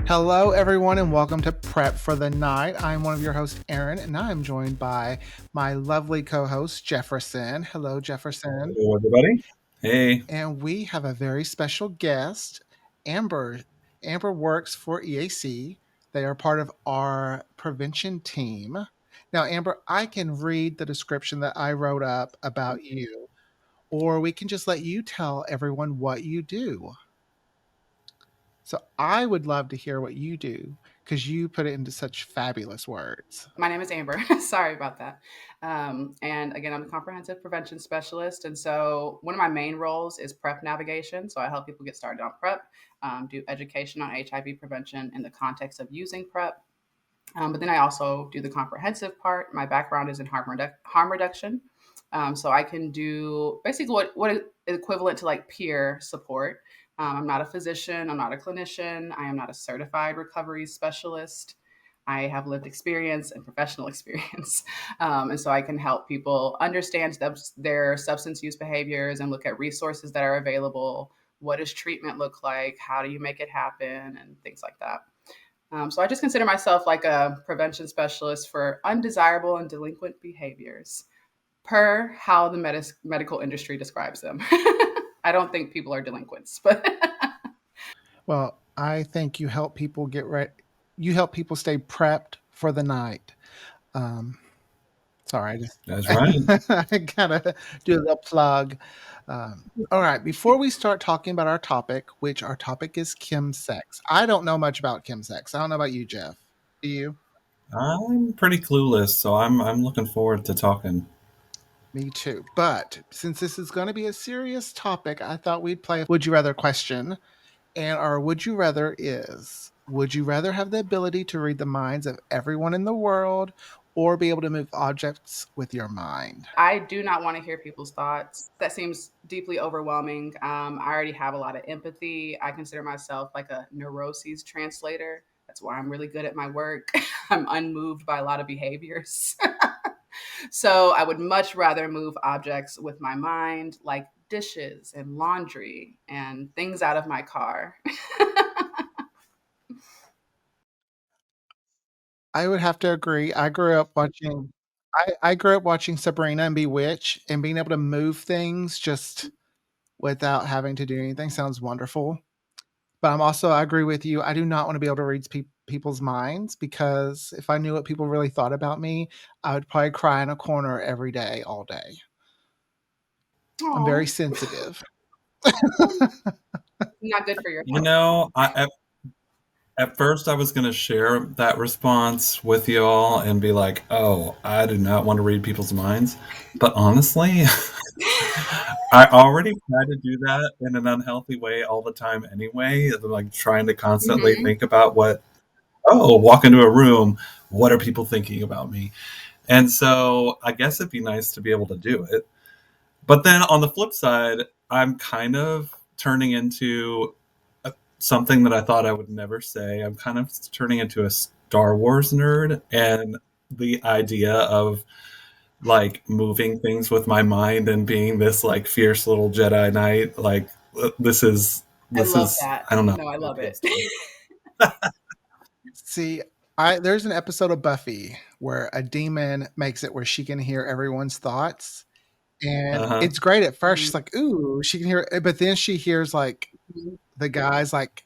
Hello, everyone, and welcome to Prep for the Night. I'm one of your hosts, Aaron, and I'm joined by my lovely co host, Jefferson. Hello, Jefferson. Hello, everybody. Hey. And we have a very special guest, Amber. Amber works for EAC. They are part of our prevention team. Now, Amber, I can read the description that I wrote up about you, or we can just let you tell everyone what you do. So I would love to hear what you do because you put it into such fabulous words. My name is Amber. Sorry about that. And again, I'm a comprehensive prevention specialist. And so one of my main roles is PrEP navigation. So I help people get started on PrEP, do education on HIV prevention in the context of using PrEP. But then I also do the comprehensive part. My background is in harm reduction. So I can do basically what is equivalent to like peer support. I'm not a physician. I'm not a clinician. I am not a certified recovery specialist. I have lived experience and professional experience. And so I can help people understand their substance use behaviors and look at resources that are available. What does treatment look like? How do you make it happen? And things like that. So I just consider myself like a prevention specialist for undesirable and delinquent behaviors per how the medical industry describes them. I don't think people are delinquents, but Well, I think you help people get ready. You help people stay prepped for the night. Um, sorry, That's right. I gotta do a little plug. All right, before we start talking about our topic, which our topic is chemsex. I don't know much about chemsex. I don't know about you, Jeff. Do you? I'm pretty clueless, so I'm looking forward to talking. Me too. But since this is going to be a serious topic, I thought we'd play a would you rather question. And our would you rather is would you rather have the ability to read the minds of everyone in the world or be able to move objects with your mind? I do not want to hear people's thoughts. That seems deeply overwhelming. I already have a lot of empathy. I consider myself like a neuroses translator. That's why I'm really good at my work. I'm unmoved by a lot of behaviors. So I would much rather move objects with my mind, like dishes and laundry and things out of my car. I would have to agree. I grew up watching Sabrina and Bewitch, and being able to move things just without having to do anything sounds wonderful. But I agree with you. I do not want to be able to read people's minds because if I knew what people really thought about me, I would probably cry in a corner every day, all day. I'm very Oh, sensitive. not good for your You health. know, at first I was going to share that response with y'all and be like, "Oh, I do not want to read people's minds." But honestly, I already try to do that in an unhealthy way all the time anyway, like trying to constantly Hmm. think about walk into a room, what are people thinking about me? And so I guess it'd be nice to be able to do it. But then on the flip side, I'm kind of turning into something that I thought I would never say. I'm kind of turning into a Star Wars nerd, and the idea of like moving things with my mind and being this like fierce little Jedi Knight, like I this love is that. I don't know, No, I it love it. appeals to me. See, there's an episode of Buffy where a demon makes it where she can hear everyone's thoughts. And Uh huh. it's great at first. Mhm. She's like, ooh, she can hear it. But then she hears like Mhm. the guys like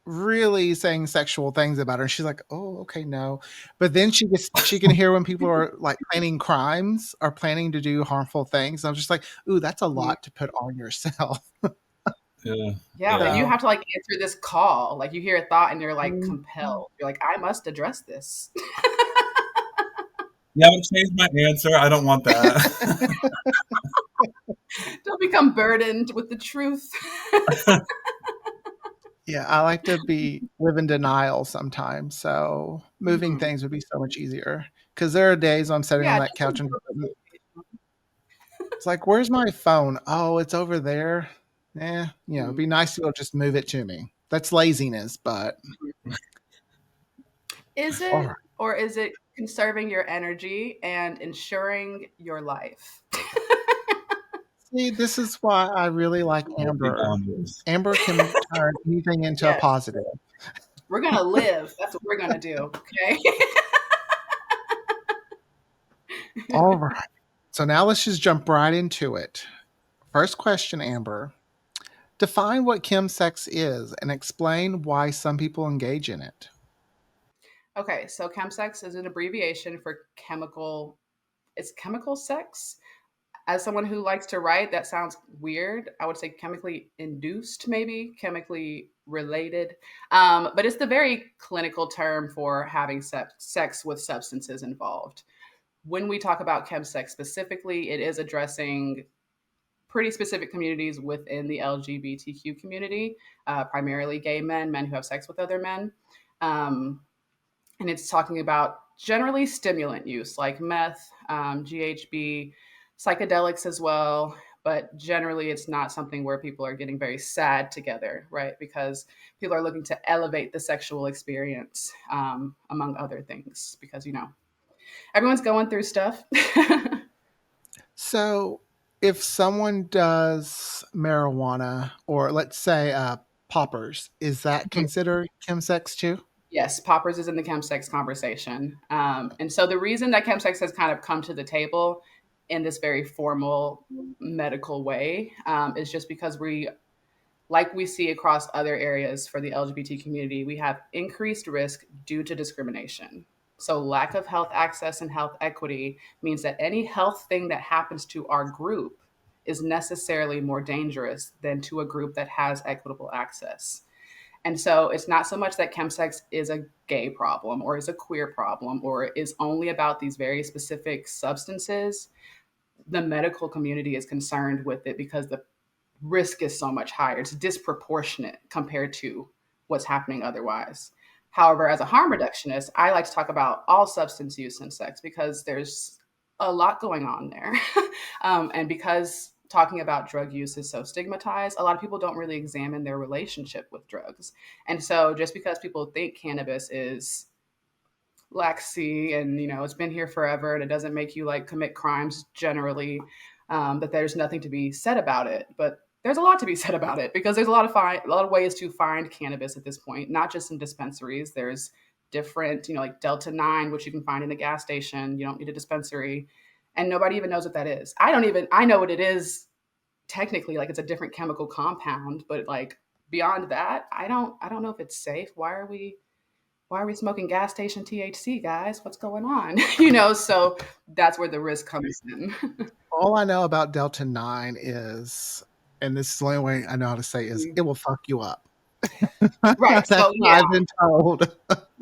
really saying sexual things about her. And she's like, oh, okay, no. But then she can hear when people are like planning crimes or planning to do harmful things. I'm just like, ooh, that's a Mhm. lot to put on yourself. Yeah. Yeah, like you Yeah. So have to like answer this call. Like you hear a thought and you're like mm, compelled. You're like, I must address this. Yeah, I would change my answer. I don't want that. Don't become burdened with the truth. yeah, I like to be live in denial sometimes. So moving Mhm. things would be so much easier. Because there are days I'm sitting on Yeah, that just couch and embrace it occasionally. it's like, where's my phone? Oh, it's over there. It'd Mhm. be nice to be able to just move it to me. That's laziness, but Is all it right. or is it conserving your energy and ensuring your life? See, this is why I really like Healthy Amber. boundaries. Amber can turn anything into a Yes. positive. We're gonna live. That's what we're gonna do. Okay. All right. So now let's just jump right into it. First question, Amber. Define what chemsex is and explain why some people engage in it. Okay, so chemsex is an abbreviation for chemical. It's chemical sex. As someone who likes to write, that sounds weird. I would say chemically induced, maybe chemically related, but it's the very clinical term for having sex with substances involved. When we talk about chemsex specifically, it is addressing pretty specific communities within the LGBTQ community, primarily gay men, men who have sex with other men. Um, and it's talking about generally stimulant use like meth, GHB, psychedelics as well. But generally, it's not something where people are getting very sad together, right? Because people are looking to elevate the sexual experience, among other things, because, everyone's going through stuff. So, if someone does marijuana or let's say poppers, is that considered chemsex too? Yes, poppers is in the chemsex conversation. And so the reason that chemsex has kind of come to the table in this very formal medical way, is just because like we see across other areas for the LGBT community, we have increased risk due to discrimination. So lack of health access and health equity means that any health thing that happens to our group is necessarily more dangerous than to a group that has equitable access. And so it's not so much that chemsex is a gay problem or is a queer problem or is only about these very specific substances. The medical community is concerned with it because the risk is so much higher. It's disproportionate compared to what's happening otherwise. However, as a harm reductionist, I like to talk about all substance use in sex because there's a lot going on there. And because talking about drug use is so stigmatized, a lot of people don't really examine their relationship with drugs. And so just because people think cannabis is laxy and it's been here forever and it doesn't make you like commit crimes generally, that there's nothing to be said about it, but there's a lot to be said about it because there's a lot of ways to find cannabis at this point, not just in dispensaries. There's different, like Delta 9, which you can find in a gas station. You don't need a dispensary, and nobody even knows what that is. I know what it is technically, like it's a different chemical compound, but like beyond that, I don't know if it's safe. Why are we smoking gas station THC, guys? What's going on? So that's where the risk comes in. All I know about Delta 9 is, and this is the only way I know how to say is, it will fuck you up. Right. That's So what yeah, I've been told.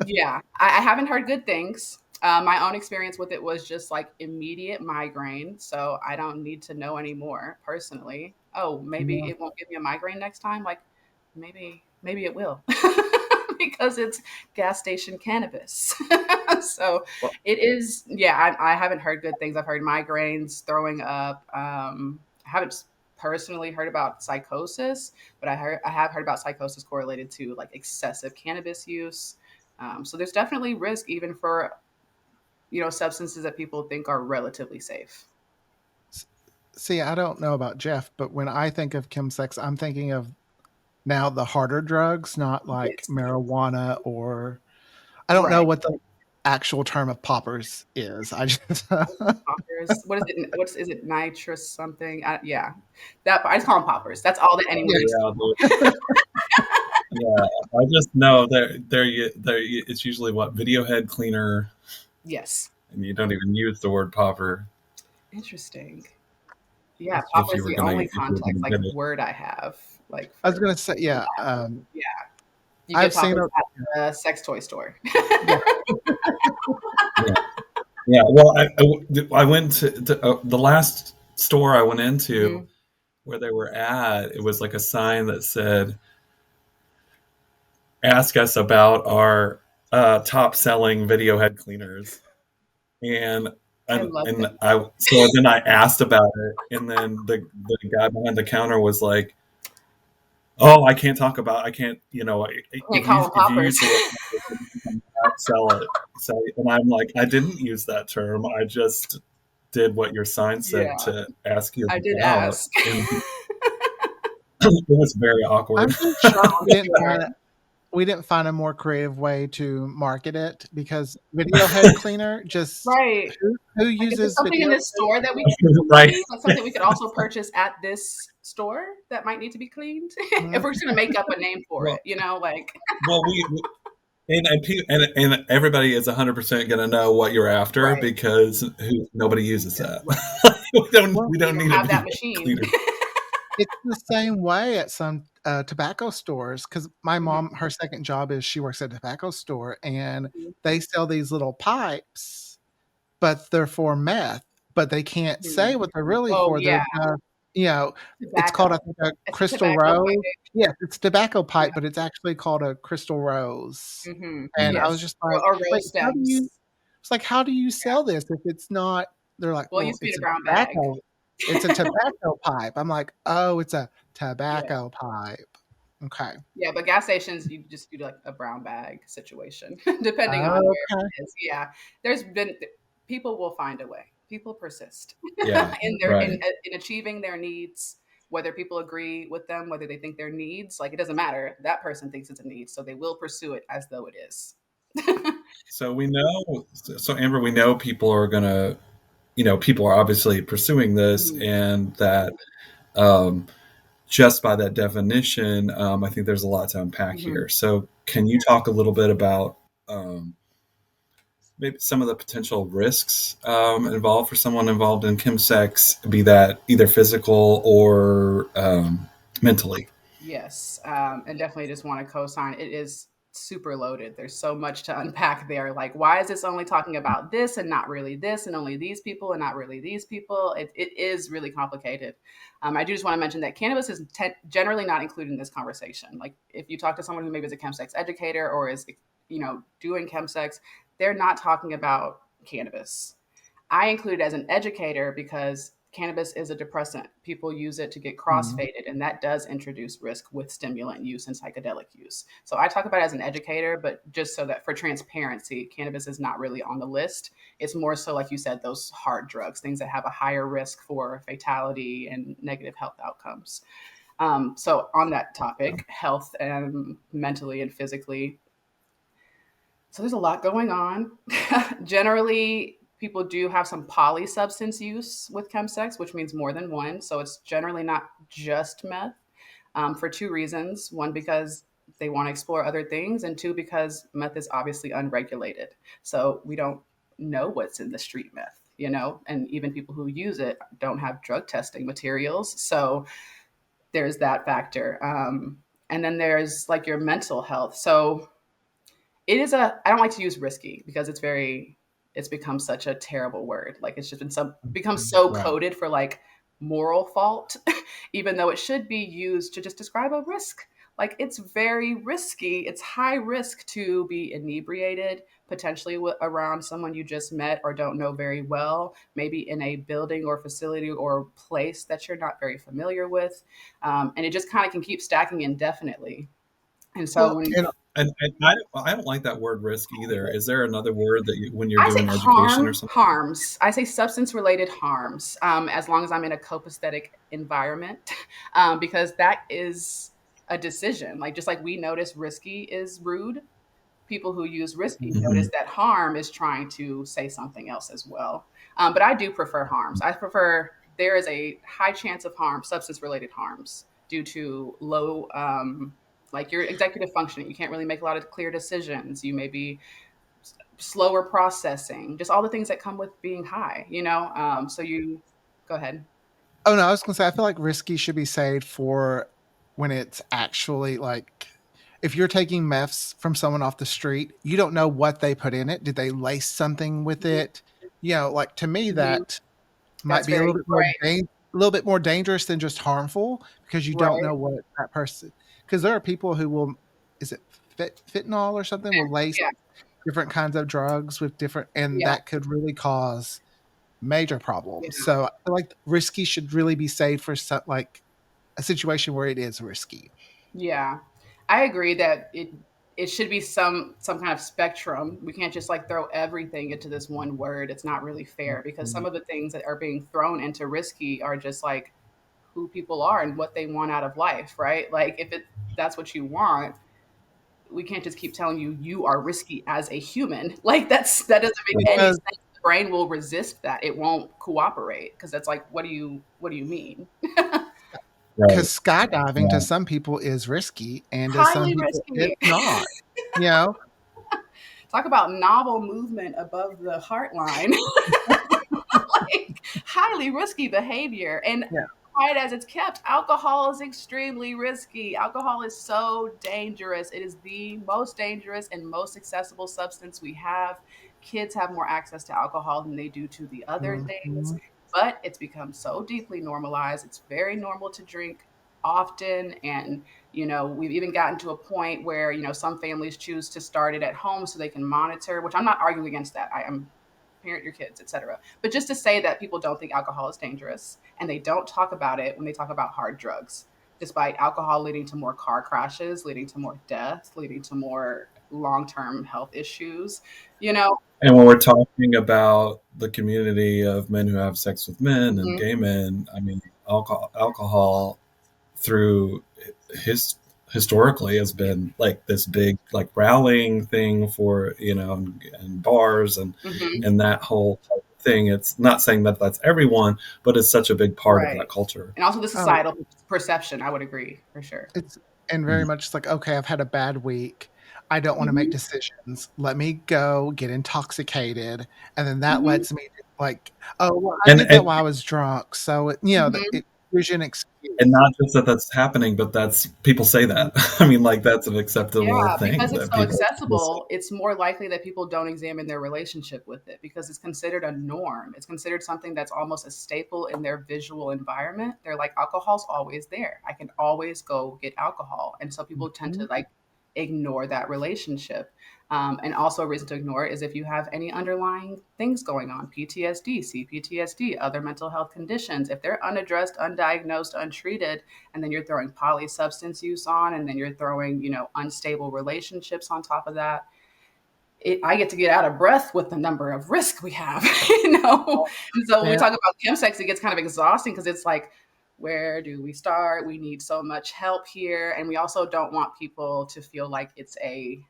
yeah. I haven't heard good things. My own experience with it was just like immediate migraine. So I don't need to know anymore personally. Oh, maybe Yeah. it won't give me a migraine next time. Like maybe it will. Because it's gas station cannabis. So Well, it is, yeah, I haven't heard good things. I've heard migraines, throwing up. I haven't personally heard about psychosis, but I have heard about psychosis correlated to like excessive cannabis use. So there's definitely risk even for substances that people think are relatively safe. see, I don't know about Jeff, but when I think of chemsex, I'm thinking of now the harder drugs, not like Yes, marijuana or I don't know right. what the actual term of poppers is. I just Poppers. What is it? What's is it? Nitrous something? Yeah, that I just call them poppers. That's all that anyone yeah. likes to Yeah, call yeah. I just know it's usually what video head cleaner, them. Yes. and you don't even use the word popper Interesting. Yeah, if popper you is were the gonna only if you were gonna context like get it. word I have like I was for gonna say, yeah. that. Yeah, you get I've seen poppers a at the sex toy store. yeah. Yeah, yeah. Well, I went to the last store I went into Mhm. where they were at. It was like a sign that said, "Ask us about our top selling video head cleaners." And I love and it. I so then I asked about it, and then the guy behind the counter was like, "Oh, I can't talk about. I can't. Can't call them if you use poppers. the word popper, you cannot sell it." So, and I'm like, I didn't use that term. I just did what your sign said Yeah, to ask you I did about, ask. and it was very awkward. I'm just shocked I'm you didn't sure. we didn't find a more creative way to market it because video head cleaner just Right. who Like, is there uses something in video this head store that we can Right. clean? Like something we could also purchase at this store that might need to be cleaned? If cleaner? we're just gonna make up a name for it, Well, like well, everybody is 100% going to know what you're after right. because nobody uses Yeah. that. Right. Well, We We don't don't need a have that video machine. cleaner. it's the same way at some tobacco stores because my Mhm, mom, her second job is she works at a tobacco store and mhm, they sell these little pipes, but they're for meth, but they can't say mhm. what they're really Oh, for. They're yeah, just, you know, it's called, I tobacco. think, a It's a crystal tobacco rose. pipe. Yes, it's tobacco Yeah. pipe, but it's actually called a crystal rose. Mhm. And I Mm. was Yes. just like, Or "Wait, rose how do you" stems. it's like, "How do you Yeah. sell this if it's not" they're like, Well, it "Well, used to be in it's a a brown bag. tobacco it's a tobacco pipe." I'm like, "Oh, it's a Yeah. tobacco pipe." Okay. Yeah, but gas stations, you just do like a brown bag situation, depending on where Okay. it is. Yeah, there's been people will find a way. People persist Yeah, in right. in achieving their needs, whether people agree with them, whether they think their needs, like it doesn't matter. That person thinks it's a need, so they will pursue it as though it is. So we know, so Amber, we know people are going to, people are obviously pursuing this, Mhm, and that um, just by that definition, I think there's a lot to unpack mhm. here. So, can you talk a little bit about um, maybe some of the potential risks involved for someone involved in chemsex, be that either physical or mentally? Yes, and definitely just want to co-sign. It is super loaded. There's so much to unpack there. Like, why is this only talking about this and not really this, and only these people and not really these people? It is really complicated. I do just want to mention that cannabis is generally not included in this conversation. Like, if you talk to someone who maybe is a chemsex educator or is, doing chemsex, they're not talking about cannabis. I include it as an educator because cannabis is a depressant. People use it to get Mhm. crossfaded, and that does introduce risk with stimulant use and psychedelic use. So I talk about it as an educator, but just so that for transparency, cannabis is not really on the list. It's more so, like you said, those hard drugs, things that have a higher risk for fatality and negative health outcomes. So on that topic, health and mentally and physically, so there's a lot going on. Generally, people do have some polysubstance use with chemsex, which means more than one. So it's generally not just meth for two reasons. One, because they want to explore other things, and two, because meth is obviously unregulated. So we don't know what's in the street meth, and even people who use it don't have drug testing materials. So there's that factor. And then there's like your mental health. So it is I don't like to use risky because it's become such a terrible word. Like it's just become so Right. coded for like moral fault, even though it should be used to just describe a risk. Like it's very risky. It's high risk to be inebriated, potentially around someone you just met or don't know very well, maybe in a building or facility or place that you're not very familiar with. And it just kind of can keep stacking indefinitely. And so Well, when and And I don't like that word risk either. Is there another word that when you're I say doing education or something? harms. I say substance related harms, as long as I'm in a copacetic environment, because that is a decision. Like just like we notice risky is rude, people who use risky Hmm. notice that harm is trying to say something else as well. But I do prefer harms. I prefer there is a high chance of harm, substance related harms, due to low, like your executive functioning. You can't really make a lot of clear decisions. You may be slower processing, just all the things that come with being high. So you go ahead. oh, no, I was gonna say, I feel like risky should be saved for when it's actually, like if you're taking meths from someone off the street, you don't know what they put in it. Did they lace something with Mhm, it? Like, to me, mhm. that might That's be a very right, little bit more dangerous than just harmful because you don't right. know what that person. Because there are people who will is it fentanyl or something, will lace Yeah, different kinds of drugs with different and yeah, that could really cause major yeah, problems. So I feel like risky should really be saved for like a situation where it is risky. yeah. I agree that it should be some kind of spectrum. We can't just like throw everything into this one word. It's not really fair because some Mhm. of the things that are being thrown into risky are just like who people are and what they want out of life, right? Like if it that's what you want, we can't just keep telling you you are risky as a human. Like that doesn't make any Because sense. The brain will resist that. It won't cooperate because that's like, what do you mean? Right. skydiving to Right. some people is risky, and to some Highly people risky. it's not. You know? Talk about novel movement above the heart line. Like highly risky behavior. And Yeah. quiet as it's kept, alcohol is extremely risky. Alcohol is so dangerous. It is the most dangerous and most accessible substance we have. Kids have more access to alcohol than they do to the other things, Mhm. but it's become so deeply normalized. It's very normal to drink often. And we've even gotten to a point where some families choose to start it at home so they can monitor, which I'm not arguing against that. I am parent your kids, etc. But just to say that people don't think alcohol is dangerous and they don't talk about it when they talk about hard drugs, despite alcohol leading to more car crashes, leading to more death, leading to more long-term health issues, you know. And when we're talking about the community of men who have sex with men and Mhm, gay men, I mean, alcohol through his historically has been like this big like rallying thing for and bars mhm, and that whole type of thing. It's not saying that that's everyone, but it's such a big part of right. that culture. And also the Oh, societal perception, I would agree for sure. it's and very Mhm. much it's like, "Okay, I've had a bad week. I don't wanna make Mhm, decisions. Let me go get intoxicated," and then that mhm, lets me like, "Oh, well, I and did that and while I was drunk," so mhm. it gives you an and excuse. not just that that's happening, but that's people say that. I mean, like that's an acceptable Yeah, because thing it's that so people will say. accessible, it's more likely that people don't examine their relationship with it because it's considered a norm. It's considered something that's almost a staple in their visual environment. They're like, alcohol's always there. I can always go get alcohol. And so people tend to Mhm. like ignore that relationship. And also a reason to ignore it is if you have any underlying things going on, PTSD, CPTSD, other mental health conditions. If they're unaddressed, undiagnosed, untreated, and then you're throwing poly substance use on, and then you're throwing unstable relationships on top of that, I get to get out of breath with the number of risk we have. And so when we Yeah, talk about chemsex, it gets kind of exhausting because it's like, where do we start? We need so much help here, and we also don't want people to feel like it's a,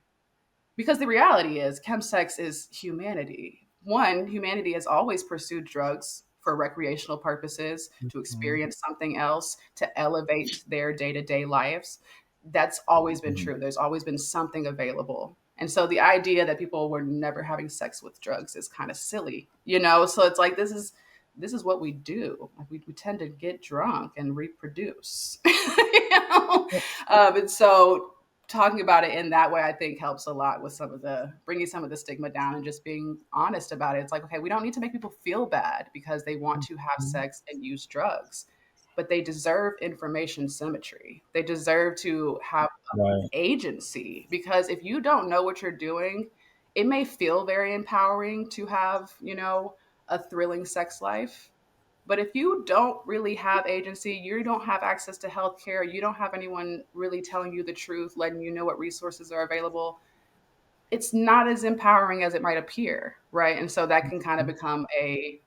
because the reality is, chemsex is humanity. One, humanity has always pursued drugs for recreational purposes, to mhm. experience something else, to elevate their day to day lives. That's always been Mhm. true. There's always been something available. And so the idea that people were never having sex with drugs is kind of silly. So it's like this is what we do. Like we tend to get drunk and reproduce. you know? And so talking about it in that way, I think helps a lot with some of the bringing some of the stigma down and just being honest about it. It's like, okay, we don't need to make people feel bad because they want to have Mhm. sex and use drugs, but they deserve information symmetry. They deserve to have Right. agency because if you don't know what you're doing, it may feel very empowering to have, a thrilling sex life, but if you don't really have agency, you don't have access to healthcare, you don't have anyone really telling you the truth, letting you know what resources are available, it's not as empowering as it might appear, right? And so that can kind of become a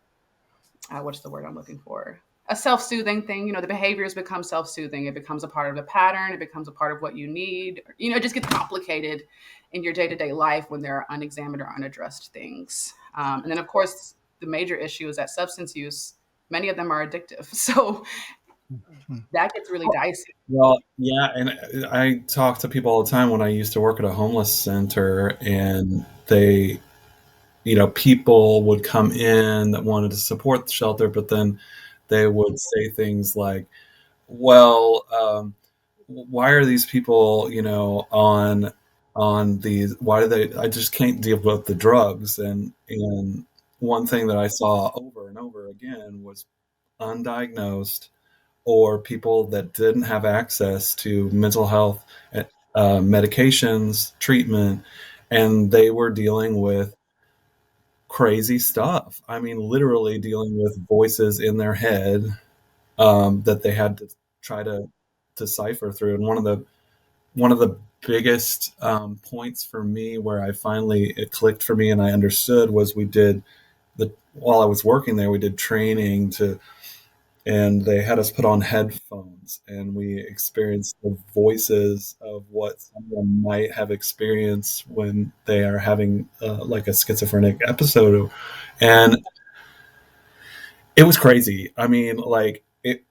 what's the word I'm looking for? A self-soothing thing. The behaviors become self-soothing. It becomes a part of the pattern. It becomes a part of what you need. It just gets complicated in your day-to-day life when there are unexamined or unaddressed things. And then, of course, the major issue is that substance use. Many of them are addictive, so Mhm. that gets really dicey. Well, yeah, and I talk to people all the time when I used to work at a homeless center, and people would come in that wanted to support the shelter, but then they would say things like, "Well, why are these people, on these? Why do they? I just can't deal with the drugs." And one thing that I saw over and over again was undiagnosed or people that didn't have access to mental health medications, treatment, and they were dealing with crazy stuff. I mean, literally dealing with voices in their head that they had to try to decipher through. And one of the biggest points for me where I finally it clicked for me and I understood was we did the while I was working there, we did training to and they had us put on headphones, and we experienced the voices of what someone might have experienced when they are having like a schizophrenic episode. And it was crazy. I mean, like it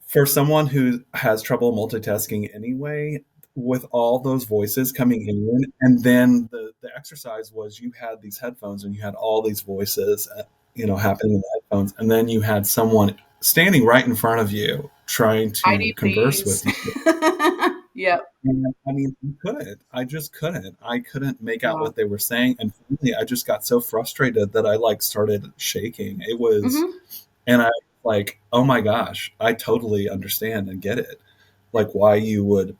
for someone who has trouble multitasking anyway, with all those voices coming in, and then the exercise was you had these headphones and you had all these voices, happening in the headphones, and then you had someone standing right in front of you trying to ID, converse please. with you. Yep. And, I mean, I couldn't. I just couldn't. I couldn't make out Wow. what they were saying, and finally, I just got so frustrated that I like started shaking. It was Hmm. and I like, oh my gosh, I totally understand and get it. Like why you would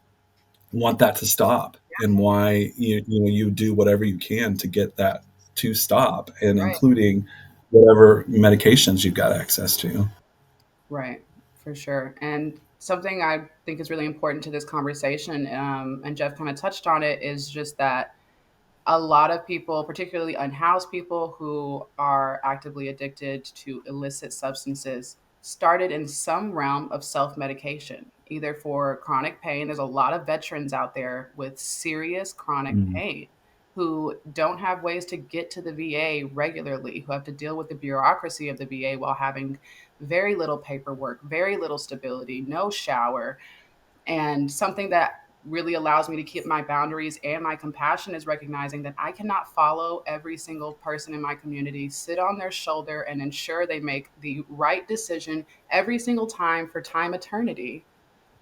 want that to stop and why you do whatever you can to get that to stop, and Right. including whatever medications you've got access to. Right, for sure. And something I think is really important to this conversation, and Jeff kind of touched on it, is just that a lot of people, particularly unhoused people who are actively addicted to illicit substances, started in some realm of self medication, either for chronic pain. There's a lot of veterans out there with serious chronic Mm, pain who don't have ways to get to the VA regularly, who have to deal with the bureaucracy of the VA while having very little paperwork, very little stability, no shower, and something that really allows me to keep my boundaries and my compassion is recognizing that I cannot follow every single person in my community, sit on their shoulder, and ensure they make the right decision every single time for time eternity.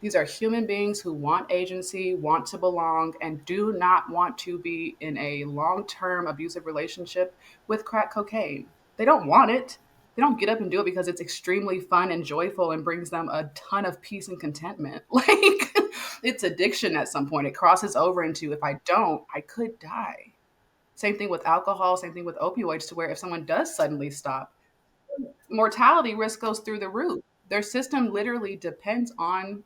These are human beings who want agency, want to belong, and do not want to be in a long term abusive relationship with crack cocaine. They don't want it. They don't get up and do it because it's extremely fun and joyful and brings them a ton of peace and contentment. Like, it's addiction at some point. It crosses over into, if I don't, I could die. Same thing with alcohol, same thing with opioids, to where if someone does suddenly stop, mortality risk goes through the roof. Their system literally depends on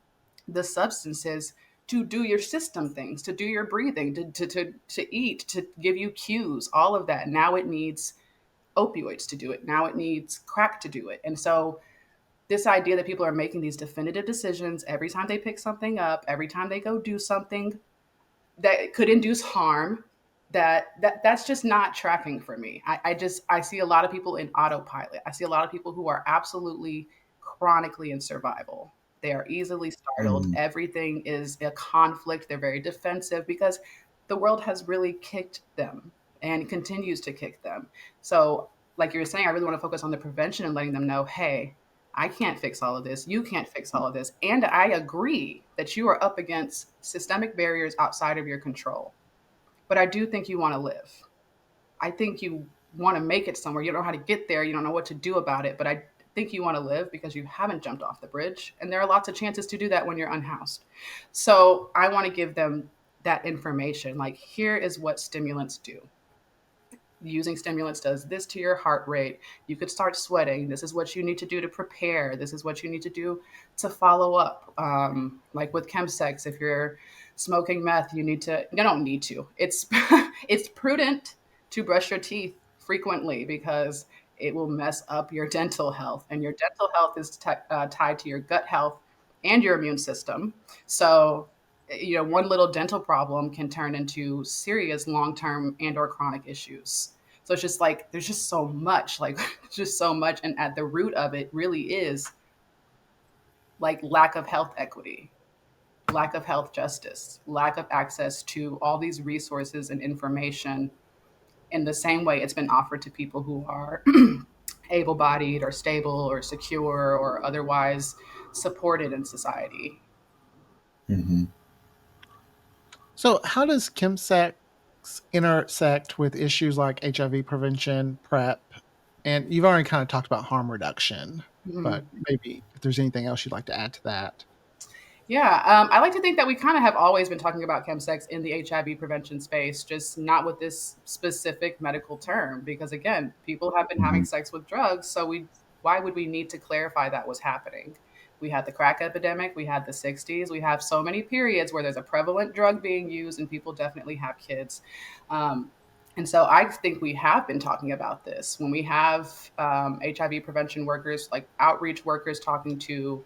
the substances to do your system things, to do your breathing, to eat, to give you cues, all of that. Now it needs opioids to do it. Now it needs crack to do it. And so this idea that people are making these definitive decisions every time they pick something up, every time they go do something that could induce harm, that's just not tracking for me. I see a lot of people in autopilot. I see a lot of people who are absolutely chronically in survival. They are easily startled. mm, Everything is a conflict. They're very defensive because the world has really kicked them and continues to kick them. So, like you were saying, I really want to focus on the prevention and letting them know, hey, I can't fix all of this. You can't fix all of this. And I agree that you are up against systemic barriers outside of your control. But I do think you want to live. I think you want to make it somewhere. You don't know how to get there. You don't know what to do about it. But I think you want to live because you haven't jumped off the bridge. And there are lots of chances to do that when you're unhoused. So I want to give them that information. Like, here is what stimulants do. Using stimulants does this to your heart rate. You could start sweating. This is what you need to do to prepare. This is what you need to do to follow up. Like with Chemsex, if you're smoking meth, you need to. You don't need to. It's it's prudent to brush your teeth frequently because it will mess up your dental health, and your dental health is tied to your gut health and your immune system. So one little dental problem can turn into serious long-term and or chronic issues. So it's just like there's just so much, like just so much, and at the root of it really is like lack of health equity, lack of health justice, lack of access to all these resources and information in the same way it's been offered to people who are able-bodied or stable or secure or otherwise supported in society. mhm. So, how does chemsex intersect with issues like HIV prevention, PrEP? And you've already kind of talked about harm reduction, but Mhm. maybe if there's anything else you'd like to add to that. Yeah, I like to think that we kind of have always been talking about chemsex in the HIV prevention space, just not with this specific medical term. Because again, people have been having Mhm. sex with drugs, so why would we need to clarify that was happening? We had the crack epidemic, we had the '60s, we have so many periods where there's a prevalent drug being used, and people definitely have kids. Um, And so I think we have been talking about this when we have HIV prevention workers, like outreach workers, talking to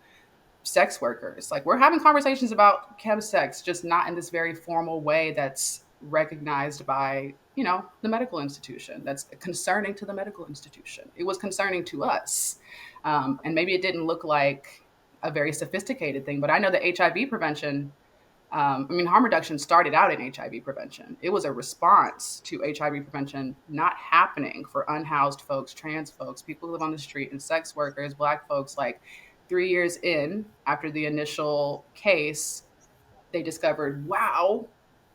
sex workers. Like we're having conversations about chemsex, just not in this very formal way that's recognized by, the medical institution. That's concerning to the medical institution. It was concerning to us. And maybe it didn't look like a very sophisticated thing, but I know that HIV prevention, harm reduction started out in HIV prevention. It was a response to HIV prevention not happening for unhoused folks, trans folks, people who live on the street, and sex workers, Black folks. Like 3 years in, after the initial case, they discovered, wow,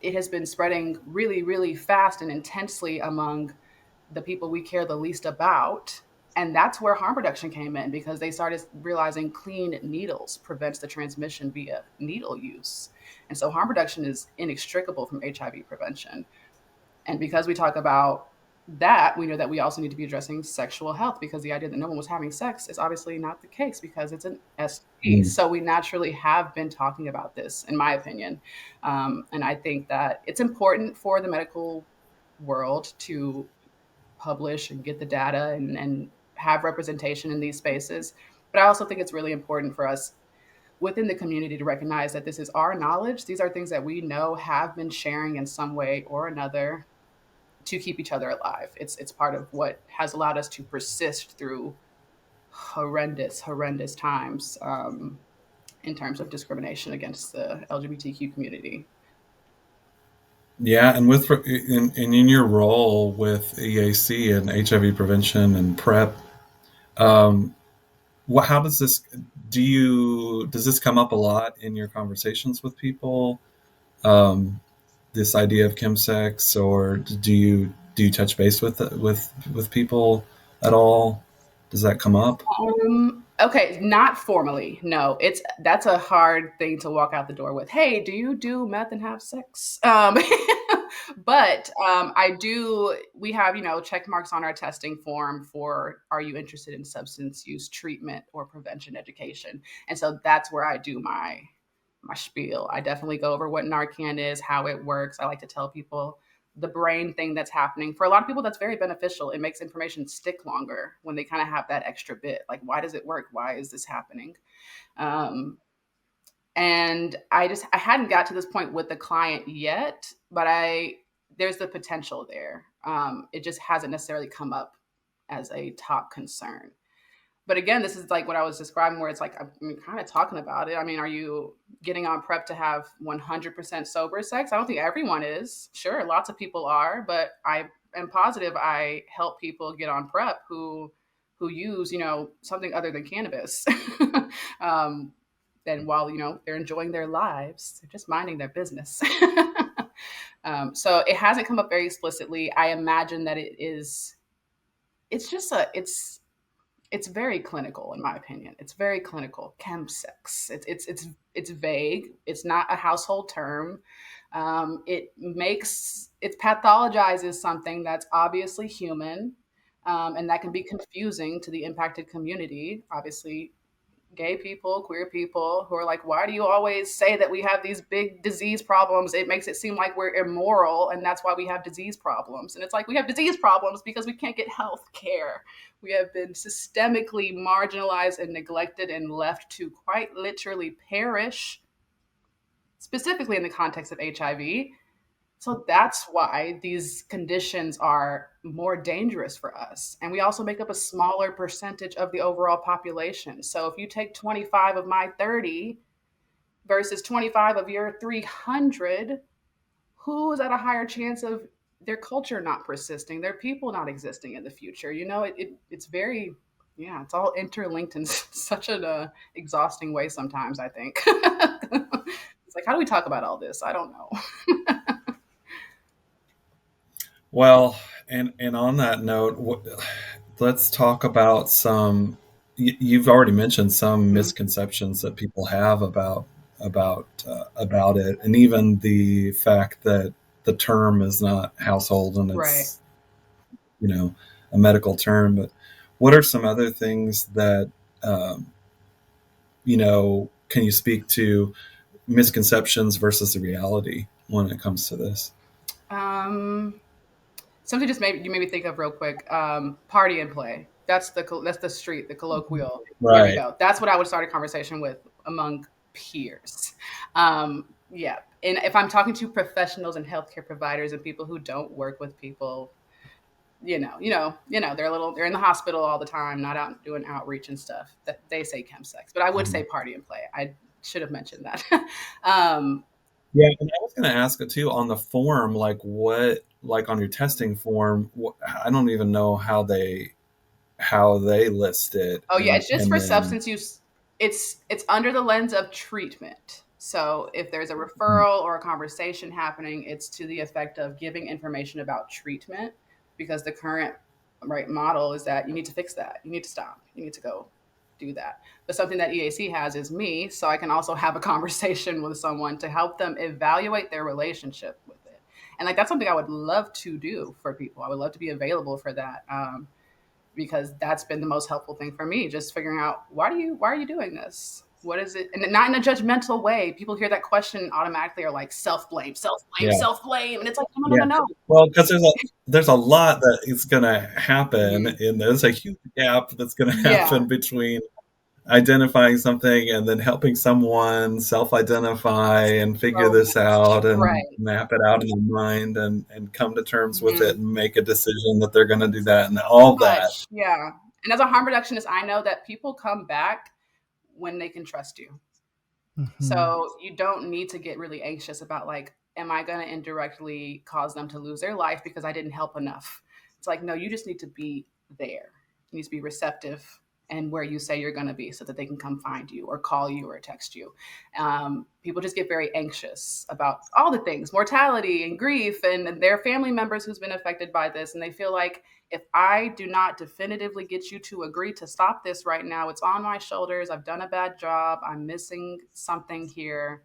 it has been spreading really, really fast and intensely among the people we care the least about. And that's where harm reduction came in, because they started realizing clean needles prevents the transmission via needle use. And so harm reduction is inextricable from HIV prevention. And because we talk about that, we know that we also need to be addressing sexual health, because the idea that no one was having sex is obviously not the case, because it's an STD. Mm. So we naturally have been talking about this, in my opinion. And I think that it's important for the medical world to publish and get the data and have representation in these spaces. But I also think it's really important for us within the community to recognize that this is our knowledge. These are things that we know have been sharing in some way or another to keep each other alive. It's part of what has allowed us to persist through horrendous, horrendous times in terms of discrimination against the LGBTQ community. Yeah, and in your role with EAC and HIV prevention and PrEP, um, how does this does this come up a lot in your conversations with people? Um, this idea of chemsex, or do you touch base with people at all? Does that come up? Okay, not formally. No, that's a hard thing to walk out the door with. Hey, do you do meth and have sex? But I do. We have check marks on our testing form for are you interested in substance use treatment or prevention education, and so that's where I do my spiel. I definitely go over what Narcan is, how it works. I like to tell people the brain thing that's happening. For a lot of people, that's very beneficial. It makes information stick longer when they kind of have that extra bit. Like, why does it work? Why is this happening? Um, and I hadn't got to this point with the client yet, but there's the potential there. It just hasn't necessarily come up as a top concern. But again, this is like what I was describing, where it's like I'm kind of talking about it. I mean, are you getting on prep to have 100% sober sex? I don't think everyone is. Sure, lots of people are, but I am positive I help people get on prep who use something other than cannabis. um, and while they're enjoying their lives, they're just minding their business. So it hasn't come up very explicitly. I imagine that it is. It's just a. It's very clinical, in my opinion. It's very clinical. Chemsex. It's vague. It's not a household term. It pathologizes something that's obviously human, and that can be confusing to the impacted community. Obviously, gay people, queer people who are like, why do you always say that we have these big disease problems? It makes it seem like we're immoral, and that's why we have disease problems. And it's like, we have disease problems because we can't get health care. We have been systemically marginalized and neglected and left to quite literally perish, specifically in the context of HIV. So that's why these conditions are more dangerous for us. And we also make up a smaller percentage of the overall population. So if you take 25 of my 30 versus 25 of your 300, who is at a higher chance of their culture not persisting, their people not existing in the future? It's very, yeah, it's all interlinked in such an exhausting way sometimes, I think. It's like, how do we talk about all this? I don't know. Well, and on that note, let's talk about some. You've already mentioned some Mhm. misconceptions that people have about it, and even the fact that the term is not household and Right. it's you know a medical term. But what are some other things that um, can you speak to misconceptions versus the reality when it comes to this? Um, something just made you made me think of real quick. Party and play. That's the street, the colloquial. There we Right. go. That's what I would start a conversation with among peers. Yeah, and if I'm talking to professionals and healthcare providers and people who don't work with people, they're in the hospital all the time, not out doing outreach and stuff. That they say chemsex, but I would say Mhm. party and play. I should have mentioned that. um, Yeah, and I was gonna ask too on the form, like what, like on your testing form, I don't even know how they list it, Oh yeah, and it's just for then substance use. It's under the lens of treatment. So if there's a mm, referral or a conversation happening, it's to the effect of giving information about treatment because the current right model is that you need to fix that. You need to stop. You need to go do that. But something that EAC has is me, so I can also have a conversation with someone to help them evaluate their relationship with it. And like that's something I would love to do for people. I would love to be available for that. Because that's been the most helpful thing for me, just figuring out why are you doing this, what is it, and not in a judgmental way. People hear that question automatically are like self-blame, self-blame, yeah, self-blame, and it's like no, yeah. no, no, no. Well, because there's a lot that is gonna happen, Mhm. and there's a huge gap that's gonna Yeah, happen between identifying something and then helping someone self-identify and figure so this much, out and right. map it out in their mind and come to terms with it Mhm. and make a decision that they're going to do that and all that. Much, yeah. And as a harm reductionist, I know that people come back when they can trust you. Mhm. So you don't need to get really anxious about like, am I going to indirectly cause them to lose their life because I didn't help enough? It's like, no, you just need to be there. You need to be receptive and where you say you're going to be so that they can come find you or call you or text you. People just get very anxious about all the things, mortality and grief and their family members who's been affected by this. And they feel like if I do not definitively get you to agree to stop this right now, it's on my shoulders. I've done a bad job. I'm missing something here.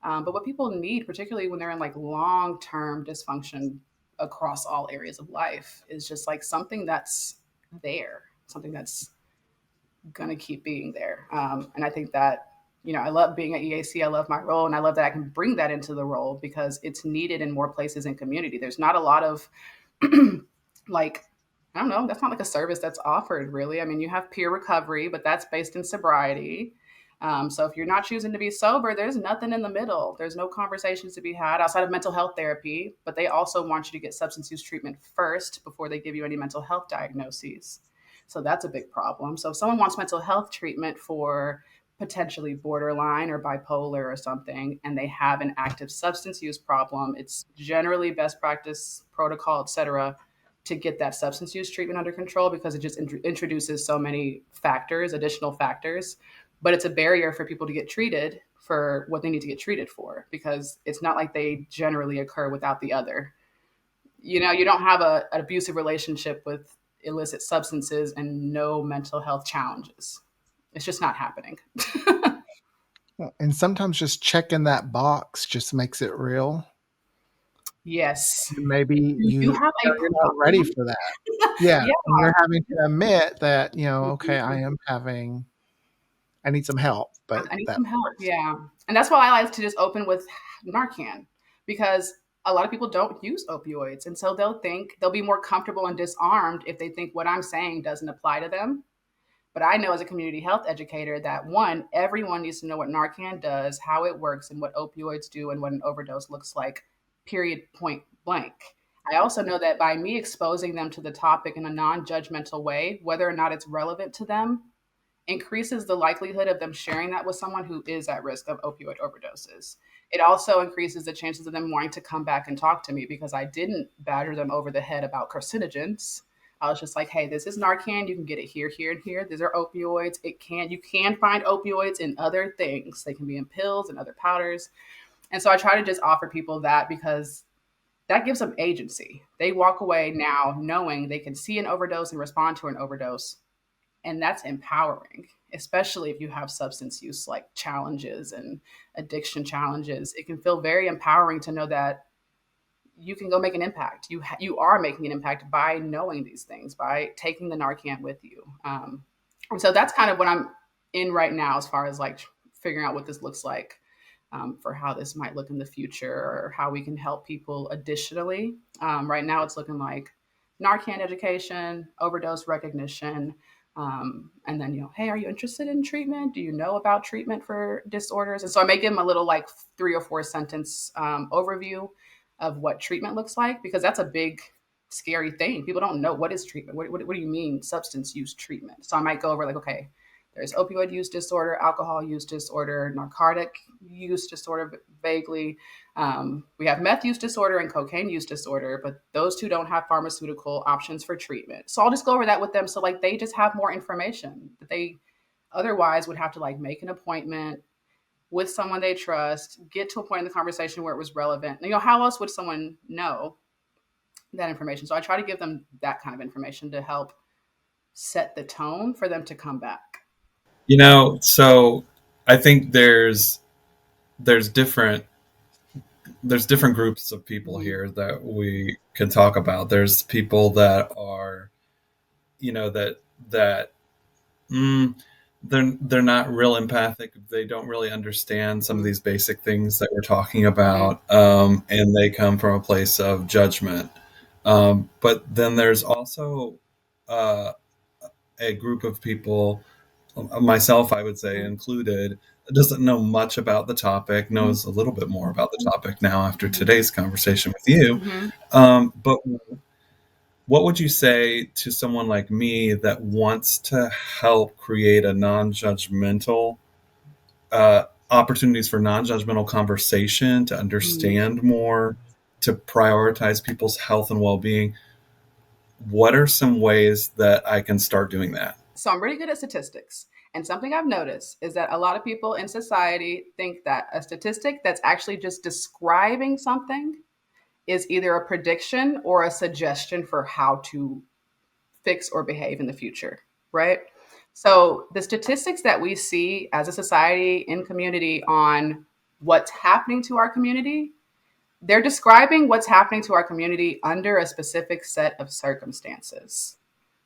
But what people need, particularly when they're in like long term dysfunction across all areas of life, is just like something that's there, something that's going to keep being there. And I think that, I love being at EAC. I love my role. And I love that I can bring that into the role because it's needed in more places in community. There's not a lot of like, I don't know, that's not like a service that's offered really. I mean, you have peer recovery, but that's based in sobriety. So if you're not choosing to be sober, there's nothing in the middle. There's no conversations to be had outside of mental health therapy, but they also want you to get substance use treatment first before they give you any mental health diagnoses. So that's a big problem. So if someone wants mental health treatment for potentially borderline or bipolar or something, and they have an active substance use problem, it's generally best practice protocol, et cetera, to get that substance use treatment under control because it just introduces so many factors, additional factors. But it's a barrier for people to get treated for what they need to get treated for because it's not like they generally occur without the other. You don't have an abusive relationship with illicit substances and no mental health challenges. It's just not happening. Well, and sometimes just checking that box just makes it real. Yes. Maybe You have a you're not ready problem. for that. Yeah, Yeah, and you're having to admit that, okay, mhm. I need some help, but I need that some help. Yeah. And that's why I like to just open with Narcan because a lot of people don't use opioids. And so they'll be more comfortable and disarmed if they think what I'm saying doesn't apply to them. But I know as a community health educator that one, everyone needs to know what Narcan does, how it works, and what opioids do, and what an overdose looks like, period, point blank. I also know that by me exposing them to the topic in a non judgmental way, whether or not it's relevant to them, increases the likelihood of them sharing that with someone who is at risk of opioid overdoses. It also increases the chances of them wanting to come back and talk to me because I didn't batter them over the head about carcinogens. I was just like, hey, this is Narcan. You can get it here, here, and here. These are opioids. You can find opioids in other things. They can be in pills and other powders. And so I try to just offer people that because that gives them agency. They walk away now knowing they can see an overdose and respond to an overdose, and that's empowering, especially if you have substance use like challenges and addiction challenges. It can feel very empowering to know that you can go make an impact. You are making an impact by knowing these things, by taking the Narcan with you. And so that's kind of what I'm in right now, as far as like figuring out what this looks like, for how this might look in the future or how we can help people additionally. Right now, it's looking like Narcan education, overdose recognition, and then, hey, are you interested in treatment? Do you know about treatment for disorders? And so I may give them a little like 3 or 4 sentence overview of what treatment looks like, because that's a big, scary thing. People don't know what is treatment. What do you mean substance use treatment? So I might go over like, okay, there's opioid use disorder, alcohol use disorder, narcotic use disorder, vaguely. We have meth use disorder and cocaine use disorder, but those two don't have pharmaceutical options for treatment. So I'll just go over that with them. So like they just have more information that they otherwise would have to like make an appointment with someone they trust, get to a point in the conversation where it was relevant. How else would someone know that information? So I try to give them that kind of information to help set the tone for them to come back. So I think there's different there's different groups of people Mm-hmm. here that we can talk about. There's people that are, that mm, they're not real empathic. They don't really understand some of Mm-hmm. these basic things that we're talking Mm-hmm. about, and they come from a place of judgment. But then there's also uh, a group of people, myself, I would say Mm-hmm. included, doesn't know much about the topic, Mm-hmm. knows a little bit more about the topic now after today's conversation with you. Mm-hmm. But what would you say to someone like me that wants to help create a non-judgmental opportunities for non-judgmental conversation, to Mm-hmm. understand more, to prioritize people's health and well-being? What are some ways that I can start doing that? So I'm really good at statistics. And something I've noticed is that a lot of people in society think that a statistic that's actually just describing something is either a prediction or a suggestion for how to fix or behave in the future, right? So the statistics that we see as a society in community on what's happening to our community, they're describing what's happening to our community under a specific set of circumstances.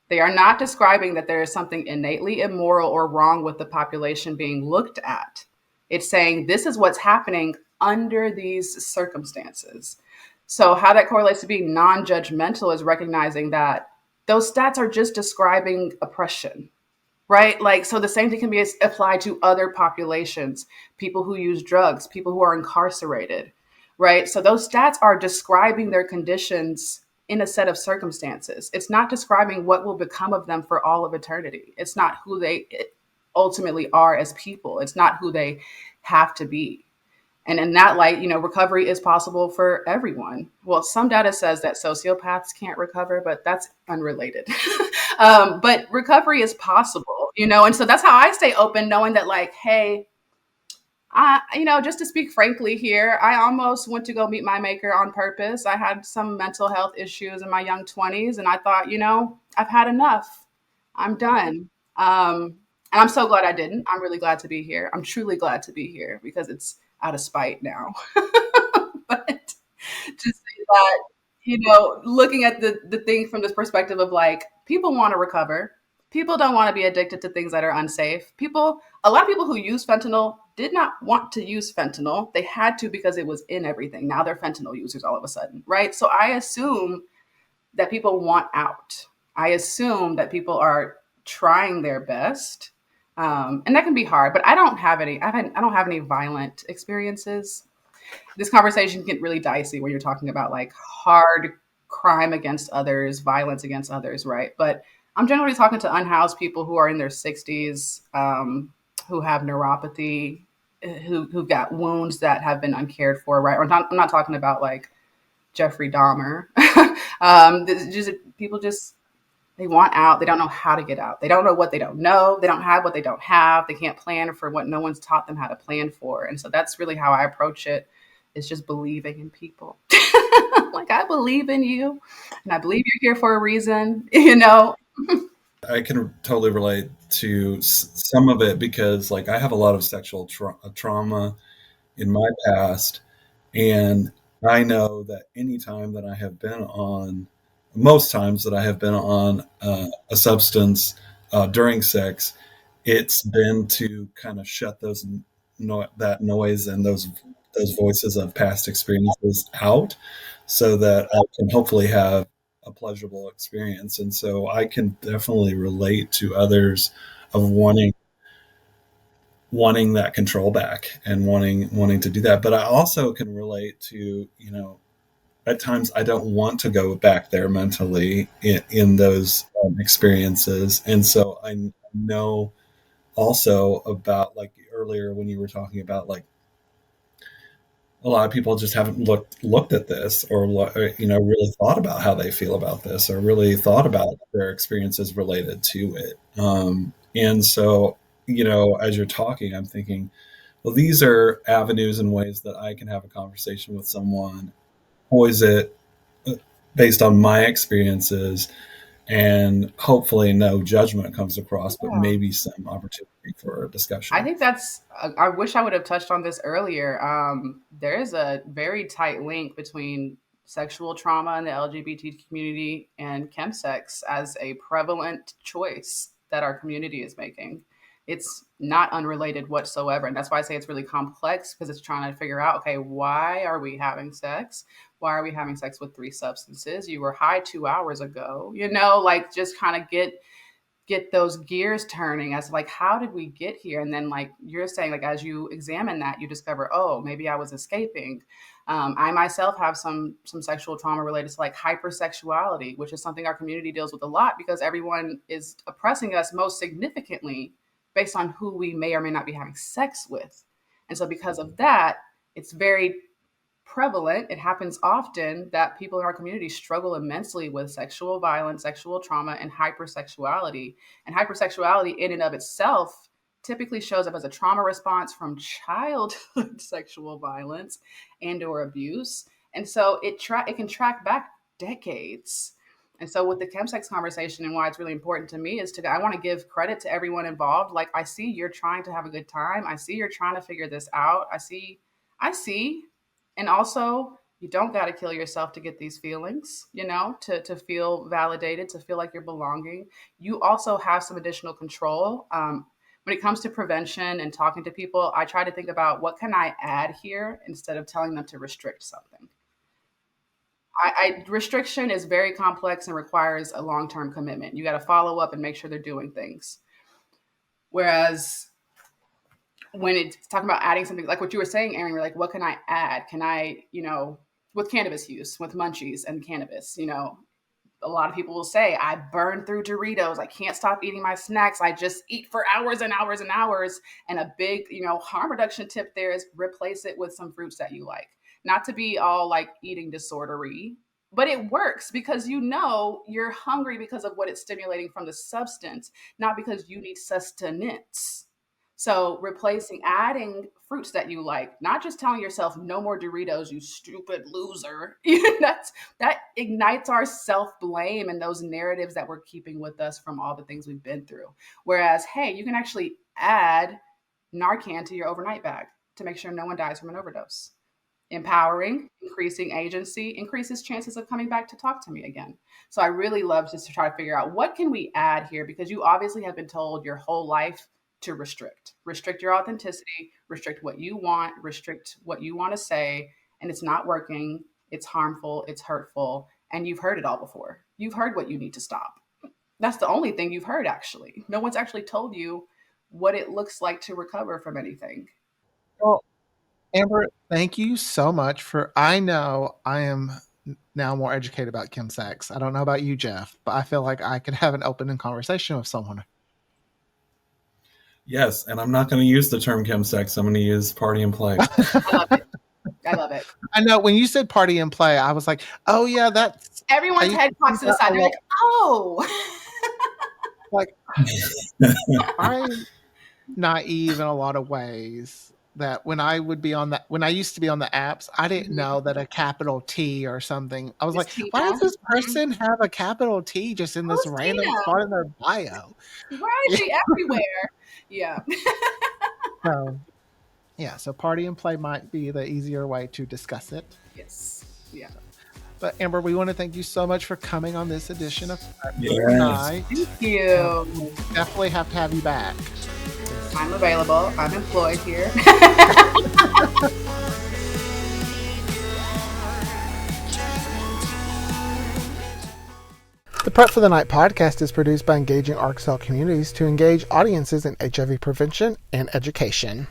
They are not describing that there is something innately immoral or wrong with the population being looked at. It's saying this is what's happening under these circumstances. So, how that correlates to being non judgmental is recognizing that those stats are just describing oppression, right? Like, so the same thing can be applied to other populations, people who use drugs, people who are incarcerated, right? So those stats are describing their conditions in a set of circumstances. It's not describing what will become of them for all of eternity. It's not who they ultimately are as people. It's not who they have to be. And in that light, recovery is possible for everyone. Well, some data says that sociopaths can't recover, but that's unrelated. But recovery is possible, and so that's how I stay open, knowing that, like, hey, just to speak frankly here, I almost went to go meet my maker on purpose. I had some mental health issues in my young 20s, and I thought, I've had enough. I'm done. And I'm so glad I didn't. I'm really glad to be here. I'm truly glad to be here because it's out of spite now. But to say that, looking at the thing from this perspective of like, people want to recover. People don't want to be addicted to things that are unsafe. A lot of people who use fentanyl did not want to use fentanyl. They had to because it was in everything. Now they're fentanyl users all of a sudden, right? So I assume that people want out. I assume that people are trying their best, and that can be hard. But I don't have any. I don't have any violent experiences. This conversation can get really dicey when you're talking about like hard crime against others, violence against others, right? But I'm generally talking to unhoused people who are in their 60s, who have neuropathy, who got wounds that have been uncared for, right? I'm not talking about like Jeffrey Dahmer. Just people just they want out. They don't know how to get out. They don't know what they don't know. They don't have what they don't have. They can't plan for what no one's taught them how to plan for. And so that's really how I approach it. It's just believing in people. Like, I believe in you and I believe you're here for a reason, I can totally relate to some of it because, like, I have a lot of sexual trauma in my past, and I know that any time that I have been on, most times that I have been on a substance during sex, it's been to kind of shut that noise and those voices of past experiences out, so that I can hopefully have a pleasurable experience. And so I can definitely relate to others of wanting that control back and wanting to do that. But I also can relate to, at times I don't want to go back there mentally in those experiences. And so I know also about, like, earlier when you were talking about, like, a lot of people just haven't looked at this, or really thought about how they feel about this, or really thought about their experiences related to it. And so, as you're talking, I'm thinking, well, these are avenues and ways that I can have a conversation with someone, poise it based on my experiences, and hopefully no judgment comes across, but Yeah. maybe some opportunity for I discussion. think that's, I wish I would have touched on this earlier. There is a very tight link between sexual trauma in the LGBT community and chemsex as a prevalent choice that our community is making. It's not unrelated whatsoever. And that's why I say it's really complex, because it's trying to figure out, okay, why are we having sex? Why are we having sex with three substances? You were high 2 hours ago, like, just kind of get those gears turning as, like, how did we get here? And then, like you're saying, like, as you examine that, you discover, oh, maybe I was escaping. I myself have some sexual trauma related to, like, hypersexuality, which is something our community deals with a lot, because everyone is oppressing us most significantly based on who we may or may not be having sex with. And so because of that, it's very prevalent. It happens often that people in our community struggle immensely with sexual violence, sexual trauma, and hypersexuality. And hypersexuality, in and of itself, typically shows up as a trauma response from childhood sexual violence and/or abuse. And so it can track back decades. And so with the chemsex conversation, and why it's really important to me, is I want to give credit to everyone involved. Like, I see you're trying to have a good time. I see you're trying to figure this out. I see. And also, you don't got to kill yourself to get these feelings, to feel validated, to feel like you're belonging. You also have some additional control. When it comes to prevention and talking to people, I try to think about, what can I add here, instead of telling them to restrict something. Restriction is very complex and requires a long-term commitment. You got to follow up and make sure they're doing things. Whereas when it's talking about adding something, like what you were saying, Aaron, you're like, what can I add? Can I, with cannabis use, with munchies and cannabis, a lot of people will say, I burn through Doritos. I can't stop eating my snacks. I just eat for hours and hours and hours. And a big, harm reduction tip there is, replace it with some fruits that you like. Not to be all, like, eating disordery, but it works because you're hungry because of what it's stimulating from the substance, not because you need sustenance. So adding fruits that you like, not just telling yourself, no more Doritos, you stupid loser. That ignites our self-blame and those narratives that we're keeping with us from all the things we've been through. Whereas, hey, you can actually add Narcan to your overnight bag to make sure no one dies from an overdose. Empowering, increasing agency, increases chances of coming back to talk to me again. So I really love just to try to figure out, what can we add here, because you obviously have been told your whole life to restrict your authenticity, restrict what you want, restrict what you want to say, and it's not working. It's harmful, it's hurtful, and you've heard it all before. You've heard what you need to stop. That's the only thing you've heard, actually. No one's actually told you what it looks like to recover from anything. Well, Amber, thank you so much for. I know I am now more educated about chemsex. I don't know about you, Jeff, but I feel like I could have an open conversation with someone. Yes, and I'm not going to use the term chemsex. I'm going to use party and play. I love it. I love it. I know when you said party and play, I was like, oh yeah, that's. I Everyone's used head to do pops to the that side. a They're lot. like, oh. Like, I'm naive in a lot of ways. That when I used to be on the apps, I didn't Mhm. know that a capital T or something. I was It's like, why Tina. does this Mhm. person have a capital T just in this Who's random Tina? spot in their bio? Why is Yeah. she everywhere? Yeah. So yeah, so party and play might be the easier way to discuss it. Yes. Yeah. But Amber, we want to thank you so much for coming on this edition of Fabulous Yes. Night. Thank you. We'll definitely have to have you back. I'm available. I'm employed here. Prep for the Night podcast is produced by engaging Arkansas communities to engage audiences in HIV prevention and education.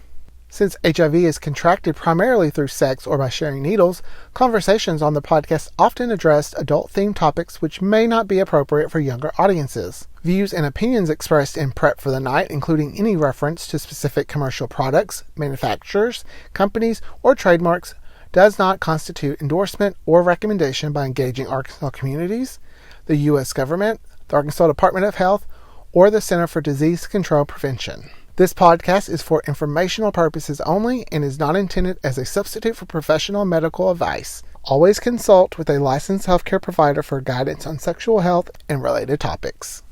Since HIV is contracted primarily through sex or by sharing needles, conversations on the podcast often address adult-themed topics which may not be appropriate for younger audiences. Views and opinions expressed in Prep for the Night, including any reference to specific commercial products, manufacturers, companies, or trademarks, does not constitute endorsement or recommendation by engaging Arkansas communities, the U.S. government, the Arkansas Department of Health, or the Center for Disease Control Prevention. This podcast is for informational purposes only and is not intended as a substitute for professional medical advice. Always consult with a licensed healthcare provider for guidance on sexual health and related topics.